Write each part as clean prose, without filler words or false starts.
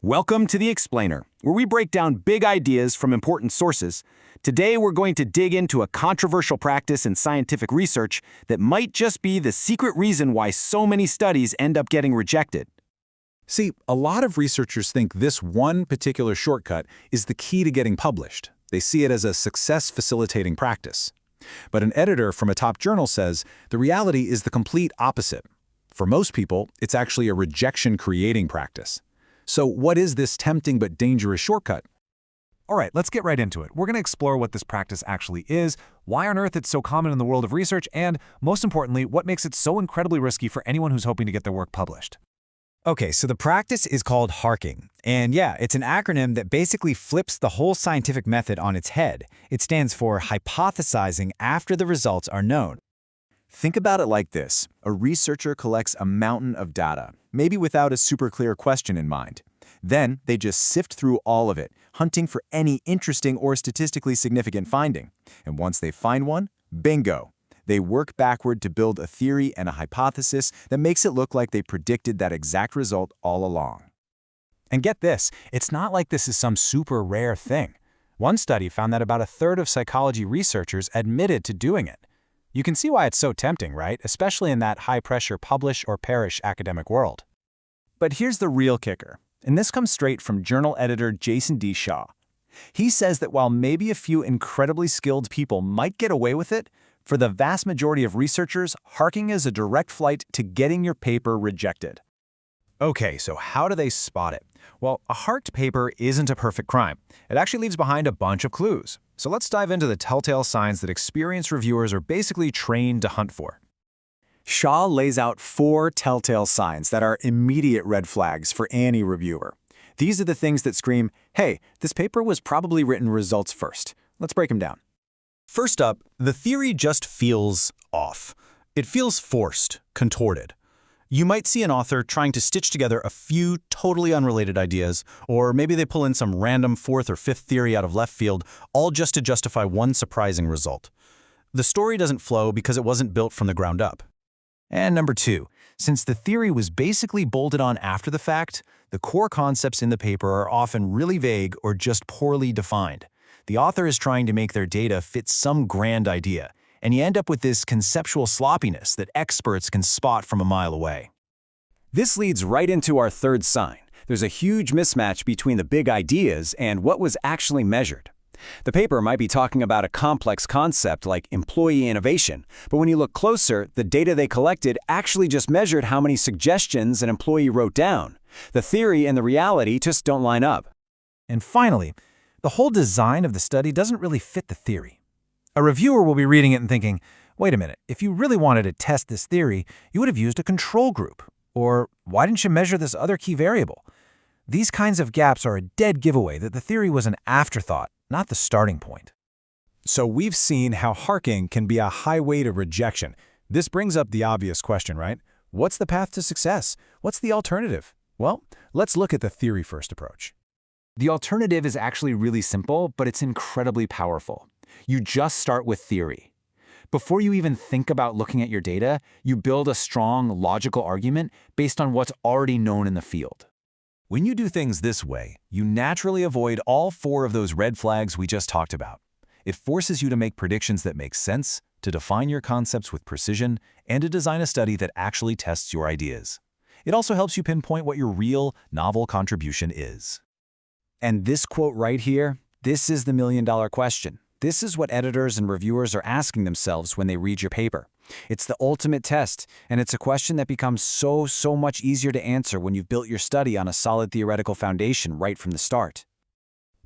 Welcome to The Explainer, where we break down big ideas from important sources. Today, we're going to dig into a controversial practice in scientific research that might just be the secret reason why so many studies end up getting rejected. See, a lot of researchers think this one particular shortcut is the key to getting published. They see it as a success-facilitating practice. But an editor from a top journal says the reality is the complete opposite. For most people, it's actually a rejection-creating practice. So what is this tempting but dangerous shortcut? All right, let's get right into it. We're going to explore what this practice actually is, why on earth it's so common in the world of research, and, most importantly, what makes it so incredibly risky for anyone who's hoping to get their work published. Okay, so the practice is called HARKing. And yeah, it's an acronym that basically flips the whole scientific method on its head. It stands for hypothesizing after the results are known. Think about it like this. A researcher collects a mountain of data, maybe without a super clear question in mind. Then they just sift through all of it, hunting for any interesting or statistically significant finding. And once they find one, bingo! They work backward to build a theory and a hypothesis that makes it look like they predicted that exact result all along. And get this, it's not like this is some super rare thing. One study found that about a third of psychology researchers admitted to doing it. You can see why it's so tempting, right? Especially in that high-pressure publish or perish academic world. But here's the real kicker, and this comes straight from journal editor Jason D. Shaw. He says that while maybe a few incredibly skilled people might get away with it, for the vast majority of researchers, HARKing is a direct flight to getting your paper rejected. Okay, so how do they spot it? Well, a HARKed paper isn't a perfect crime. It actually leaves behind a bunch of clues. So let's dive into the telltale signs that experienced reviewers are basically trained to hunt for. Shaw lays out 4 telltale signs that are immediate red flags for any reviewer. These are the things that scream, hey, this paper was probably written results first. Let's break them down. First up, the theory just feels off. It feels forced, contorted. You might see an author trying to stitch together a few totally unrelated ideas, or maybe they pull in some random 4th or 5th theory out of left field, all just to justify one surprising result. The story doesn't flow because it wasn't built from the ground up. And number 2, since the theory was basically bolted on after the fact, the core concepts in the paper are often really vague or just poorly defined. The author is trying to make their data fit some grand idea, and you end up with this conceptual sloppiness that experts can spot from a mile away. This leads right into our third sign. There's a huge mismatch between the big ideas and what was actually measured. The paper might be talking about a complex concept like employee innovation, but when you look closer, the data they collected actually just measured how many suggestions an employee wrote down. The theory and the reality just don't line up. And finally, the whole design of the study doesn't really fit the theory. A reviewer will be reading it and thinking, wait a minute, if you really wanted to test this theory, you would have used a control group. Or why didn't you measure this other key variable? These kinds of gaps are a dead giveaway that the theory was an afterthought, not the starting point. So we've seen how HARKing can be a highway to rejection. This brings up the obvious question, right? What's the path to success? What's the alternative? Well, let's look at the theory-first approach. The alternative is actually really simple, but it's incredibly powerful. You just start with theory. Before you even think about looking at your data, you build a strong, logical argument based on what's already known in the field. When you do things this way, you naturally avoid all 4 of those red flags we just talked about. It forces you to make predictions that make sense, to define your concepts with precision, and to design a study that actually tests your ideas. It also helps you pinpoint what your real, novel contribution is. And this quote right here, this is the million-dollar question. This is what editors and reviewers are asking themselves when they read your paper. It's the ultimate test, and it's a question that becomes so much easier to answer when you've built your study on a solid theoretical foundation right from the start.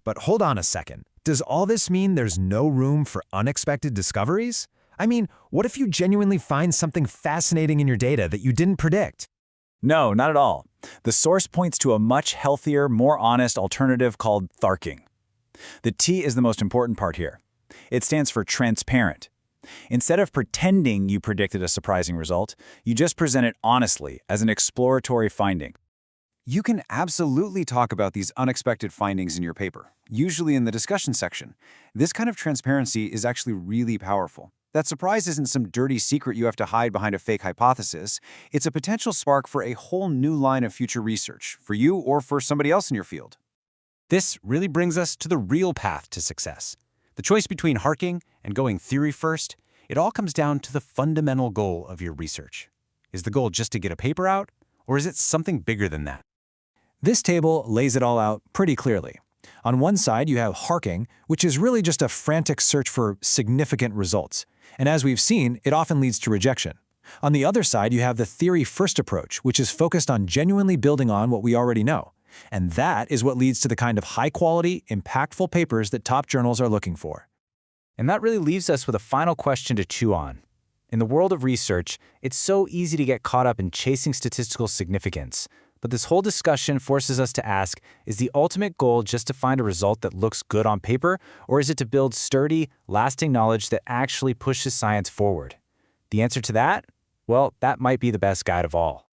But hold on a second. Does all this mean there's no room for unexpected discoveries? I mean, what if you genuinely find something fascinating in your data that you didn't predict? No, not at all. The source points to a much healthier, more honest alternative called HARKing. The T is the most important part here. It stands for transparent. Instead of pretending you predicted a surprising result, you just present it honestly as an exploratory finding. You can absolutely talk about these unexpected findings in your paper, usually in the discussion section. This kind of transparency is actually really powerful. That surprise isn't some dirty secret you have to hide behind a fake hypothesis. It's a potential spark for a whole new line of future research, for you or for somebody else in your field. This really brings us to the real path to success. The choice between HARKing and going theory first, it all comes down to the fundamental goal of your research. Is the goal just to get a paper out, or is it something bigger than that? This table lays it all out pretty clearly. On one side, you have HARKing, which is really just a frantic search for significant results. And as we've seen, it often leads to rejection. On the other side, you have the theory-first approach, which is focused on genuinely building on what we already know. And that is what leads to the kind of high-quality, impactful papers that top journals are looking for. And that really leaves us with a final question to chew on. In the world of research, it's so easy to get caught up in chasing statistical significance. But this whole discussion forces us to ask, is the ultimate goal just to find a result that looks good on paper, or is it to build sturdy, lasting knowledge that actually pushes science forward? The answer to that? Well, that might be the best guide of all.